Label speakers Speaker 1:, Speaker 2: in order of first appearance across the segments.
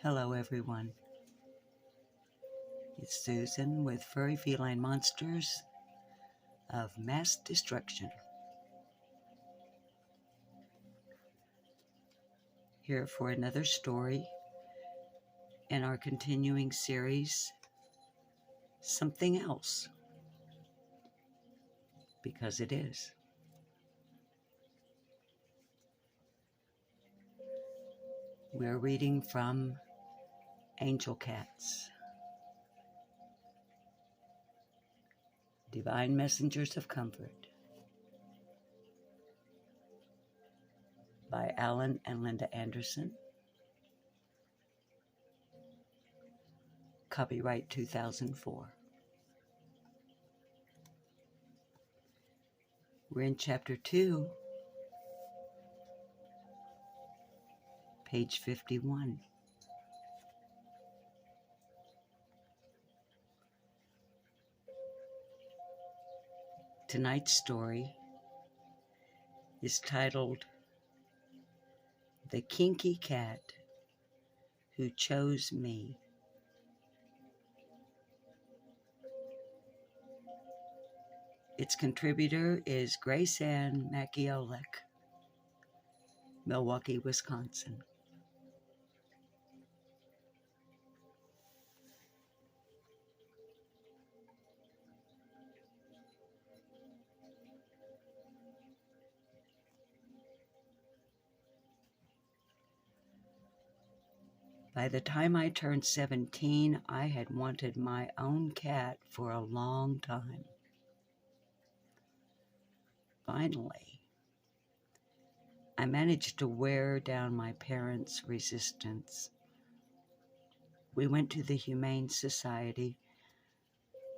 Speaker 1: Hello everyone, it's Susan with Furry Feline Monsters of Mass Destruction. Here for another story in our continuing series, Something Else, because it is. We're reading from Angel Cats, Divine Messengers of Comfort, by Alan and Linda Anderson. Copyright 2004. We're in Chapter 2, page 51. Tonight's story is titled The Kinky Cat Who Chose Me. Its contributor is Grace Ann Makiolek, Milwaukee, Wisconsin. By the time I turned 17, I had wanted my own cat for a long time. Finally, I managed to wear down my parents' resistance. We went to the Humane Society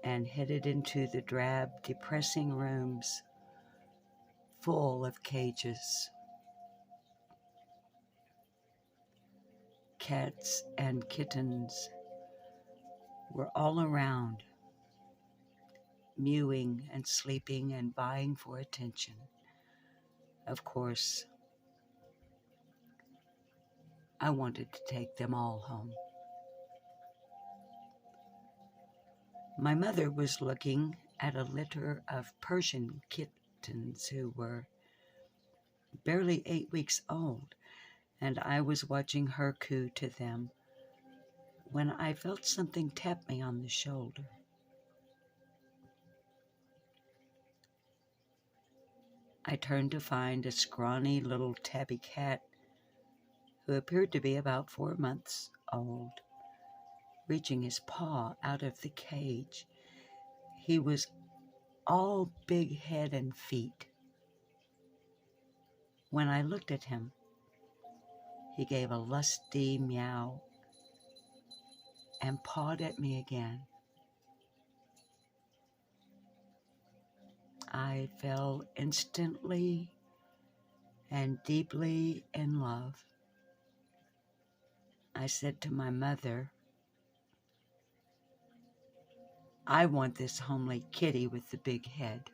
Speaker 1: and headed into the drab, depressing rooms full of cages. Cats and kittens were all around, mewing and sleeping and vying for attention. Of course, I wanted to take them all home. My mother was looking at a litter of Persian kittens who were barely 8 weeks old, and I was watching her coo to them when I felt something tap me on the shoulder. I turned to find a scrawny little tabby cat who appeared to be about 4 months old, reaching his paw out of the cage. He was all big head and feet. When I looked at him, he gave a lusty meow and pawed at me again. I fell instantly and deeply in love. I said to my mother, "I want this homely kitty with the big head."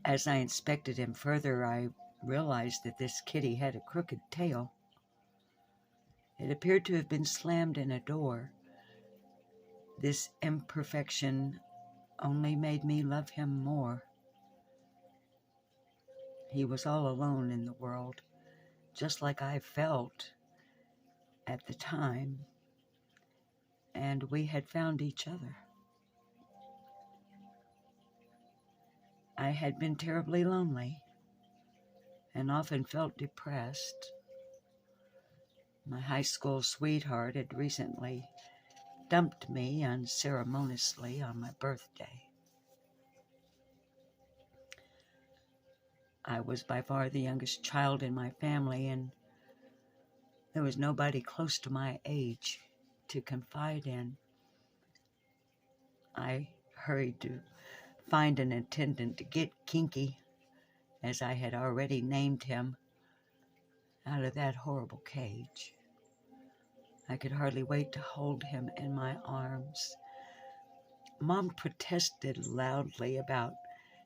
Speaker 1: As I inspected him further, I realized that this kitty had a crooked tail. It appeared to have been slammed in a door. This imperfection only made me love him more. He was all alone in the world, just like I felt at the time, and we had found each other. I had been terribly lonely and often felt depressed. My high school sweetheart had recently dumped me unceremoniously on my birthday. I was by far the youngest child in my family, and there was nobody close to my age to confide in. I hurried to find an attendant to get Kinky, as I had already named him, out of that horrible cage. I could hardly wait to hold him in my arms. Mom protested loudly about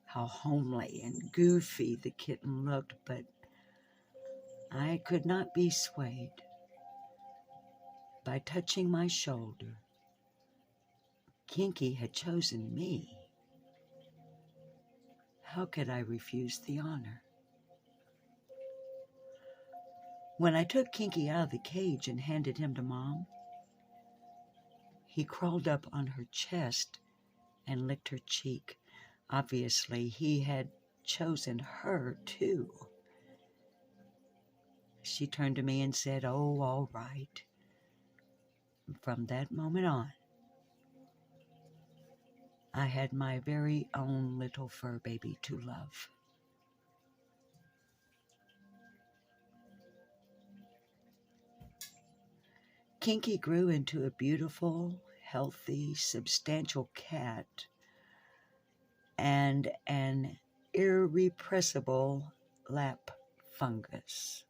Speaker 1: how homely and goofy the kitten looked, but I could not be swayed. By touching my shoulder, Kinky had chosen me. How could I refuse the honor? When I took Kinky out of the cage and handed him to Mom, he crawled up on her chest and licked her cheek. Obviously, he had chosen her too. She turned to me and said, "Oh, all right." From that moment on, I had my very own little fur baby to love. Kinky grew into a beautiful, healthy, substantial cat and an irrepressible lap fungus.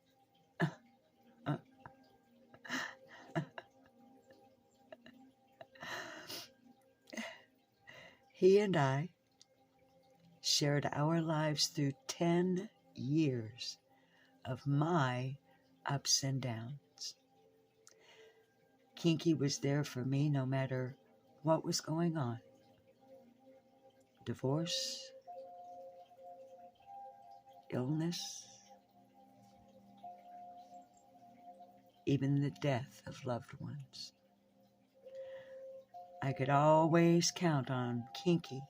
Speaker 1: He and I shared our lives through 10 years of my ups and downs. Kinky was there for me no matter what was going on. Divorce, illness, even the death of loved ones. I could always count on Kinky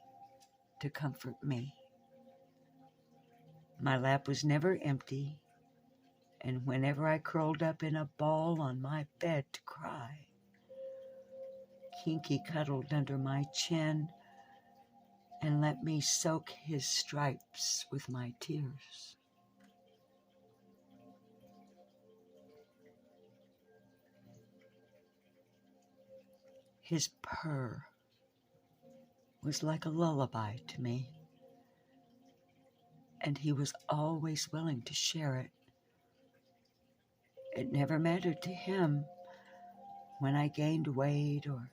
Speaker 1: to comfort me. My lap was never empty, and whenever I curled up in a ball on my bed to cry, Kinky cuddled under my chin and let me soak his stripes with my tears. His purr was like a lullaby to me, and he was always willing to share it. It never mattered to him when I gained weight or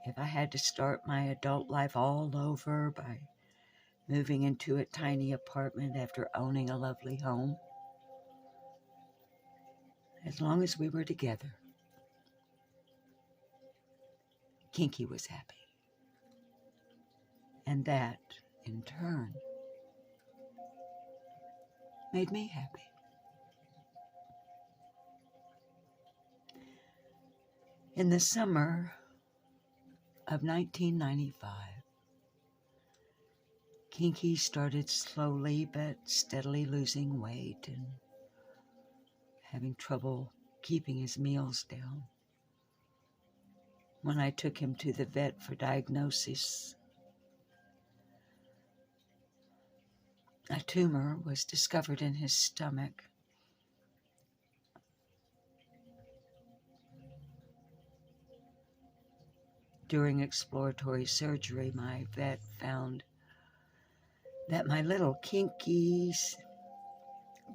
Speaker 1: if I had to start my adult life all over by moving into a tiny apartment after owning a lovely home. As long as we were together, Kinky was happy. And that, in turn, made me happy. In the summer of 1995, Kinky started slowly but steadily losing weight and having trouble keeping his meals down. When I took him to the vet for diagnosis, a tumor was discovered in his stomach. During exploratory surgery, my vet found that my little Kinky's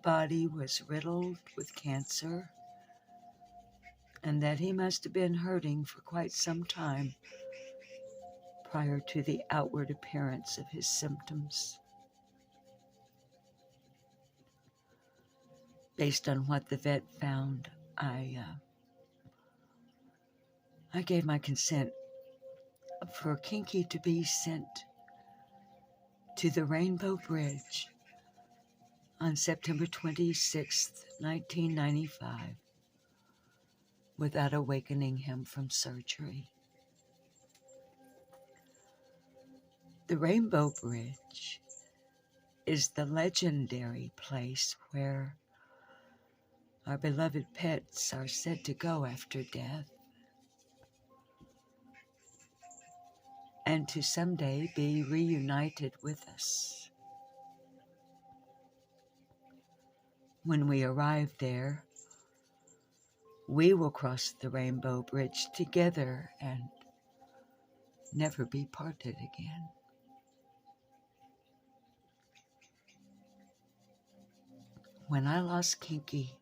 Speaker 1: body was riddled with cancer and that he must have been hurting for quite some time prior to the outward appearance of his symptoms. Based on what the vet found, I gave my consent for Kinky to be sent to the Rainbow Bridge on September 26th, 1995, without awakening him from surgery. The Rainbow Bridge is the legendary place where our beloved pets are said to go after death, and to someday be reunited with us. When we arrive there, we will cross the Rainbow Bridge together and never be parted again. When I lost Kinky,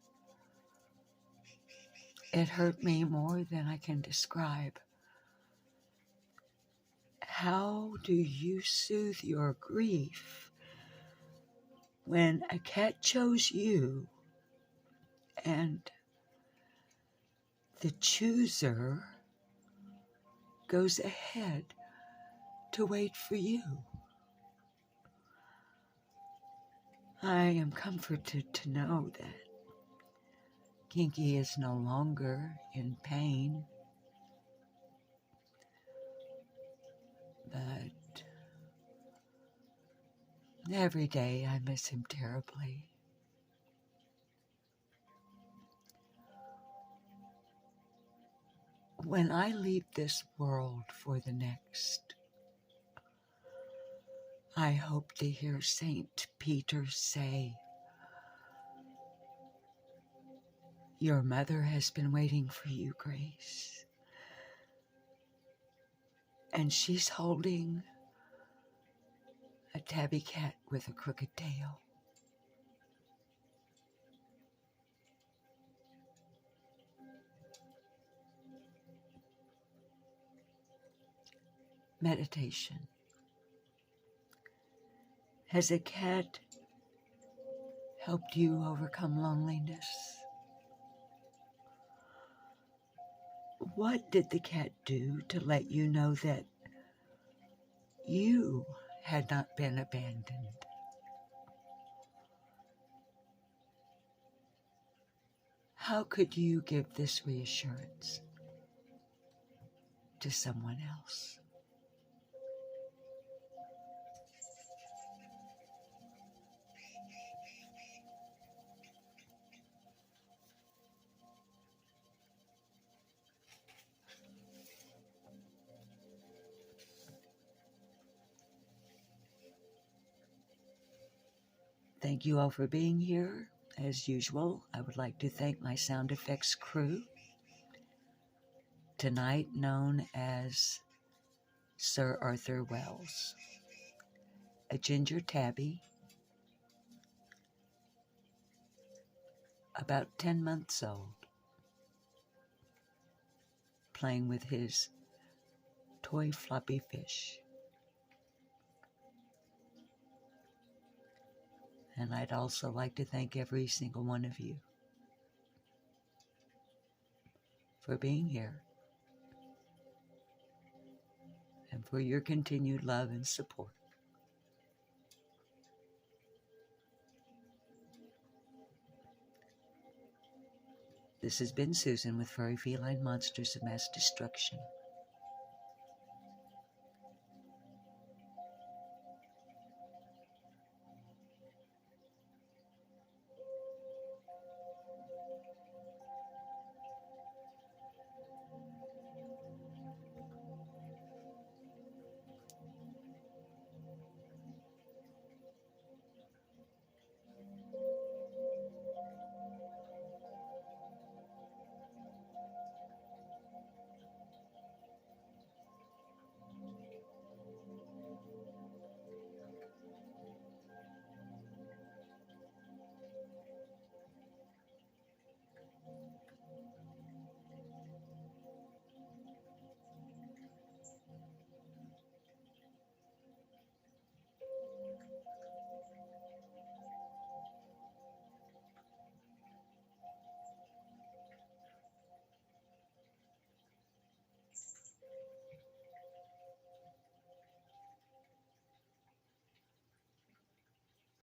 Speaker 1: it hurt me more than I can describe. how do you soothe your grief when a cat chose you and the chooser goes ahead to wait for you? I am comforted to know that Kinky is no longer in pain, but every day I miss him terribly. When I leave this world for the next, I hope to hear Saint Peter say, "Your mother has been waiting for you, Grace, and she's holding a tabby cat with a crooked tail." Meditation. Has a cat helped you overcome loneliness? What did the cat do to let you know that you had not been abandoned? How could you give this reassurance to someone else? Thank you all for being here. As usual, I would like to thank my sound effects crew, tonight known as Sir Arthur Wells, a ginger tabby, about 10 months old, playing with his toy floppy fish. And I'd also like to thank every single one of you for being here and for your continued love and support. This has been Susan with Furry Feline Monsters of Mass Destruction.